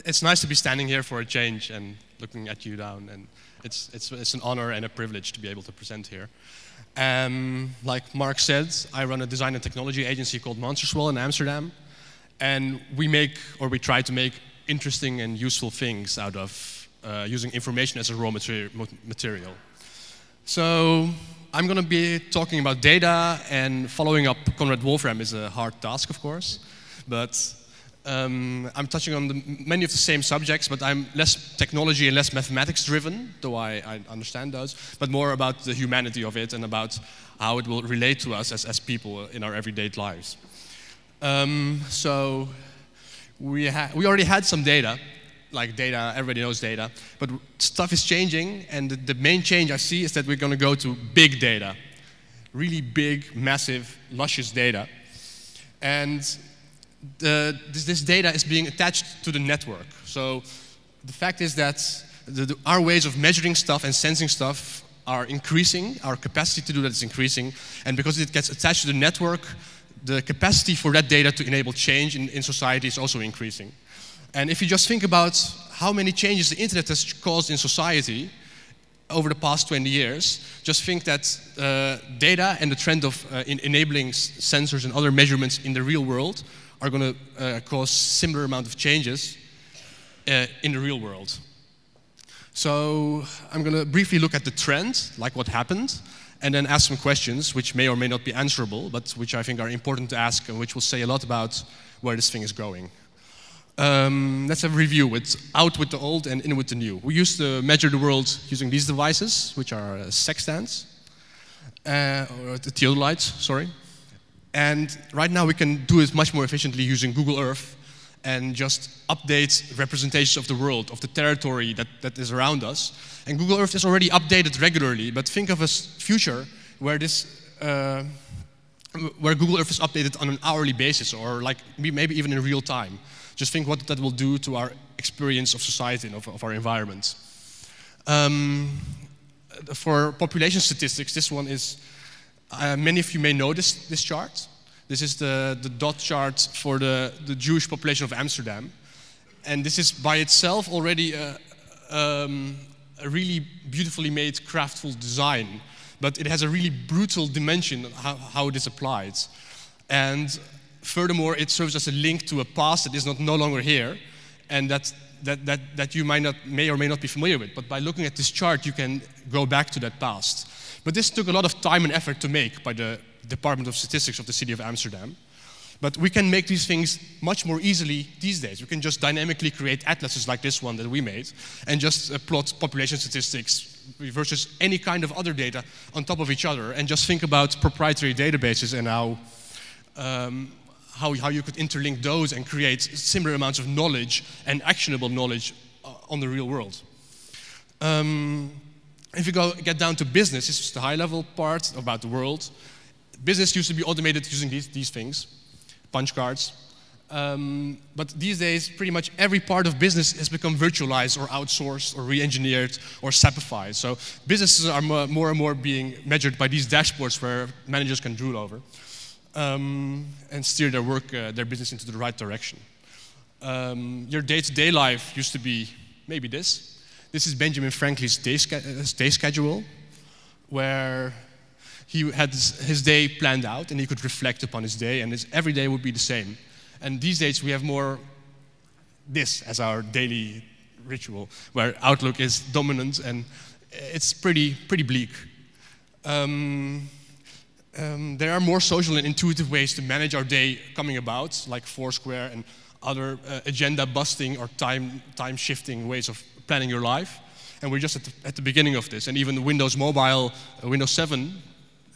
it's nice to be standing here for a change and looking at you down, and it's an honor and a privilege to be able to present here. Like Mark said, I run a design and technology agency called Monsterswell in Amsterdam, and we try to make interesting and useful things out of using information as a raw material. So I'm going to be talking about data, and following up Conrad Wolfram is a hard task, of course, but I'm touching on many of the same subjects, but I'm less technology and less mathematics driven, though I understand those, but more about the humanity of it and about how it will relate to us as people in our everyday lives. So we already had some data, like data, everybody knows data, but stuff is changing, and the main change I see is that we're going to go to big data, really big, massive, luscious data. And this data is being attached to the network. So the fact is that our ways of measuring stuff and sensing stuff are increasing, our capacity to do that is increasing, and because it gets attached to the network, the capacity for that data to enable change in society is also increasing. And if you just think about how many changes the internet has caused in society over the past 20 years, just think that data and the trend of enabling sensors and other measurements in the real world are going to cause similar amount of changes in the real world. So I'm going to briefly look at the trend, like what happened, and then ask some questions which may or may not be answerable, but which I think are important to ask and which will say a lot about where this thing is going. Let's have a review out with the old and in with the new. We used to measure the world using these devices, which are sextants, or the theodolites, sorry. And right now we can do it much more efficiently using Google Earth and just update representations of the world, of the territory that is around us. And Google Earth is already updated regularly, but think of a future where where Google Earth is updated on an hourly basis, or like maybe even in real time. Just think what that will do to our experience of society and of our environment. For population statistics, this one is, many of you may know this chart. This is the dot chart for the Jewish population of Amsterdam. And this is by itself already a really beautifully made, craftful design. But it has a really brutal dimension of how it is applied. And furthermore, it serves as a link to a past that is no longer here, and that you may or may not be familiar with. But by looking at this chart, you can go back to that past. But this took a lot of time and effort to make by the Department of Statistics of the City of Amsterdam. But we can make these things much more easily these days. We can just dynamically create atlases like this one that we made, and just plot population statistics versus any kind of other data on top of each other, and just think about proprietary databases and how you could interlink those and create similar amounts of knowledge and actionable knowledge on the real world. If you get down to business, this is the high-level part about the world. Business used to be automated using these things, punch cards. But these days, pretty much every part of business has become virtualized or outsourced or re-engineered or sapified. So businesses are more and more being measured by these dashboards where managers can drool over. And steer their business into the right direction. Your day-to-day life used to be maybe this. This is Benjamin Franklin's day schedule, where he had his day planned out and he could reflect upon his day, and every day would be the same. And these days we have more this as our daily ritual, where Outlook is dominant, and it's pretty bleak. There are more social and intuitive ways to manage our day coming about, like Foursquare and other agenda-busting or time-shifting ways of planning your life. And we're just at the beginning of this. And even Windows Mobile, Windows 7,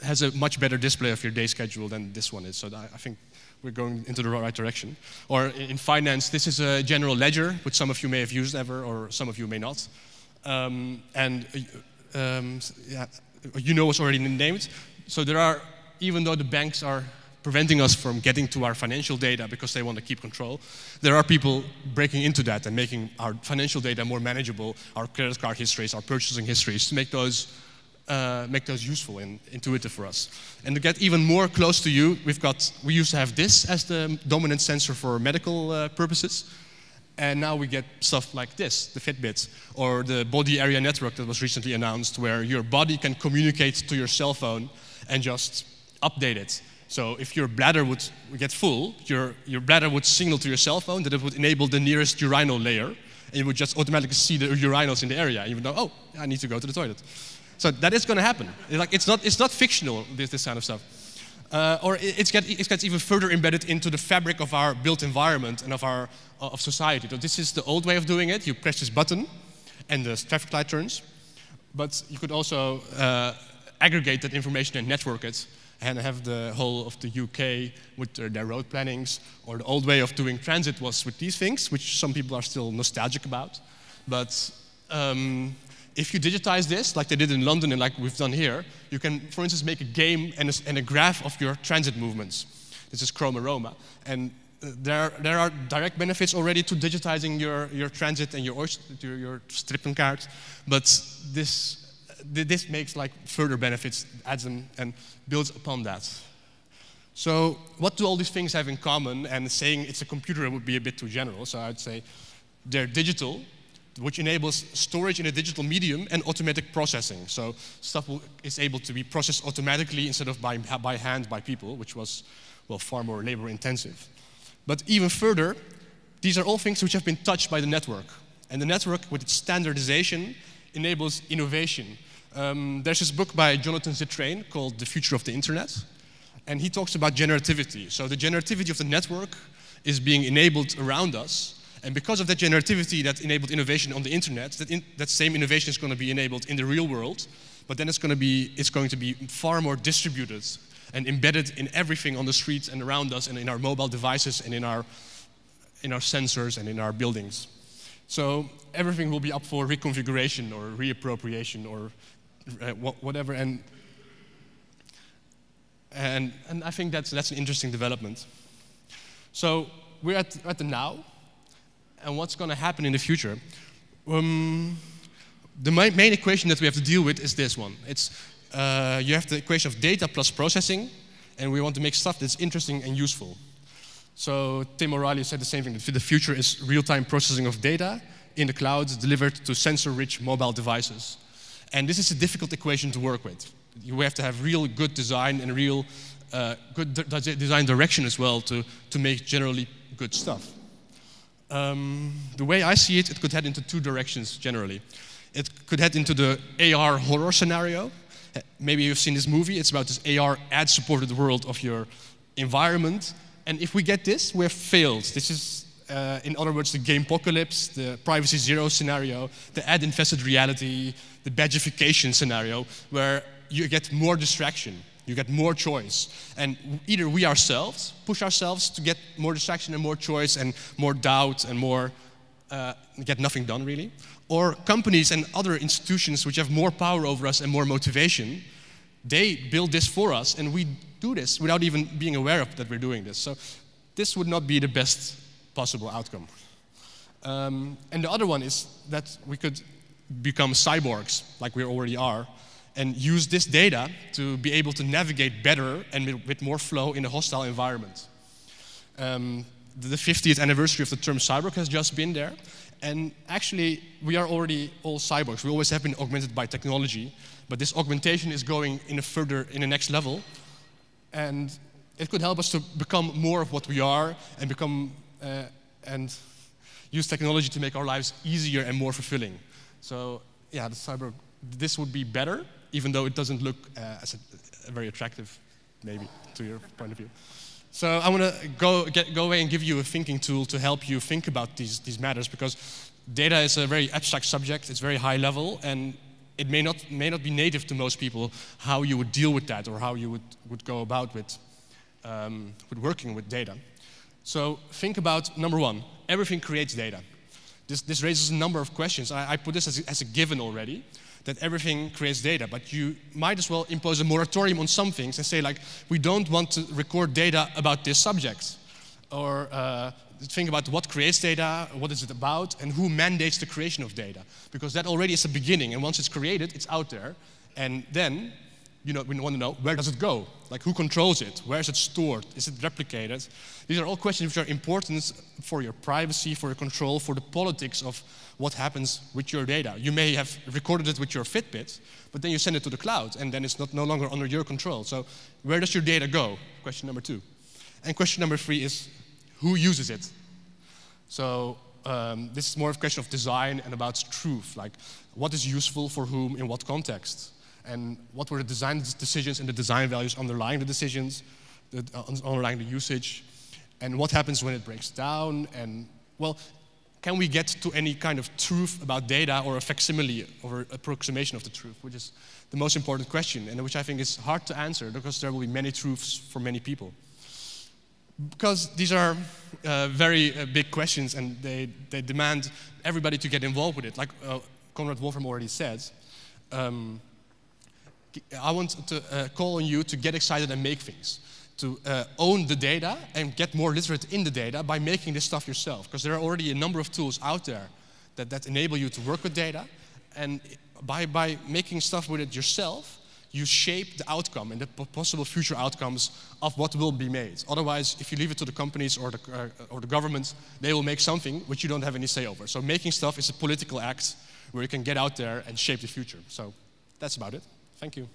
has a much better display of your day schedule than this one is. So I think we're going into the right direction. Or in finance, this is a general ledger, which some of you may have used ever, or some of you may not. Yeah, you know what's already named. So there are, even though the banks are preventing us from getting to our financial data because they want to keep control, there are people breaking into that and making our financial data more manageable, our credit card histories, our purchasing histories, to make those useful and intuitive for us. And to get even more close to you, we used to have this as the dominant sensor for medical purposes. And now we get stuff like this, the Fitbit, or the body area network that was recently announced, where your body can communicate to your cell phone and just update it. So if your bladder would get full, your bladder would signal to your cell phone that it would enable the nearest urinal layer, and you would just automatically see the urinals in the area, and you would know, oh, I need to go to the toilet. So that is going to happen. It's not fictional, this kind of stuff. Or it gets even further embedded into the fabric of our built environment and of society. So this is the old way of doing it. You press this button, and the traffic light turns. But you could also aggregate that information and network it, and have the whole of the UK with their road plannings. Or the old way of doing transit was with these things, which some people are still nostalgic about. But if you digitize this, like they did in London and like we've done here, you can, for instance, make a game and a graph of your transit movements. This is Chroma. And there are direct benefits already to digitizing your transit and your strippenkaart, but this makes like further benefits, adds them, and builds upon that. So what do all these things have in common? And saying it's a computer would be a bit too general, so I'd say they're digital, which enables storage in a digital medium and automatic processing. So stuff is able to be processed automatically instead of by hand by people, which was, well, far more labor intensive. But even further, these are all things which have been touched by the network. And the network, with its standardization, enables innovation. There's this book by Jonathan Zittrain called The Future of the Internet. And he talks about generativity. So the generativity of the network is being enabled around us. And because of that generativity that enabled innovation on the internet, that same innovation is going to be enabled in the real world. But then it's going to be far more distributed and embedded in everything on the streets and around us, and in our mobile devices, and in our sensors and in our buildings. So everything will be up for reconfiguration or reappropriation or whatever. And I think that's an interesting development. So we're at the now, and what's going to happen in the future? The main equation that we have to deal with is this one. It's you have the equation of data plus processing, and we want to make stuff that's interesting and useful. So Tim O'Reilly said the same thing. The future is real-time processing of data in the cloud delivered to sensor-rich mobile devices. And this is a difficult equation to work with. You have to have real good design and real good design direction as well to make generally good stuff. The way I see it, it could head into two directions generally. It could head into the AR horror scenario. Maybe you've seen this movie. It's about this AR ad-supported world of your environment. And if we get this, we've failed. This is, in other words, the gamepocalypse, the privacy zero scenario, the ad-infested reality, the badgification scenario, where you get more distraction, you get more choice. And either we ourselves push ourselves to get more distraction and more choice and more doubt and more get nothing done, really. Or companies and other institutions which have more power over us and more motivation, they build this for us, and we do this without even being aware of that we're doing this. So this would not be the best possible outcome. And the other one is that we could become cyborgs, like we already are, and use this data to be able to navigate better and with more flow in a hostile environment. The 50th anniversary of the term cyborg has just been there. And actually, we are already all cyborgs. We always have been augmented by technology, but this augmentation is going in a next level. And it could help us to become more of what we are and become and use technology to make our lives easier and more fulfilling. So yeah, the cyborg, this would be better, even though it doesn't look as very attractive, maybe, to your point of view. So I want to go away and give you a thinking tool to help you think about these matters, because data is a very abstract subject. It's very high level, and it may not be native to most people how you would deal with that or how you would go about with working with data. So think about, number one, everything creates data. This raises a number of questions. I put this as a given already, that everything creates data, but you might as well impose a moratorium on some things and say, like, we don't want to record data about this subject. Or think about what creates data, what is it about, and who mandates the creation of data. Because that already is a beginning, and once it's created, it's out there. And then we want to know, where does it go? Like, who controls it? Where is it stored? Is it replicated? These are all questions which are important for your privacy, for your control, for the politics of what happens with your data. You may have recorded it with your Fitbit, but then you send it to the cloud, and then it's no longer under your control. So where does your data go? Question number 2. And question number 3 is, who uses it? So this is more of a question of design and about truth, like what is useful for whom in what context? And what were the design decisions and the design values underlying the decisions, underlying the usage, and what happens when it breaks down, and, well, can we get to any kind of truth about data or a facsimile or approximation of the truth, which is the most important question, and which I think is hard to answer because there will be many truths for many people. Because these are very big questions, and they demand everybody to get involved with it. Like Conrad Wolfram already said, I want to call on you to get excited and make things, to own the data and get more literate in the data by making this stuff yourself. Because there are already a number of tools out there that enable you to work with data. And by making stuff with it yourself, you shape the outcome and the possible future outcomes of what will be made. Otherwise, if you leave it to the companies or the government, they will make something which you don't have any say over. So making stuff is a political act where you can get out there and shape the future. So that's about it. Thank you.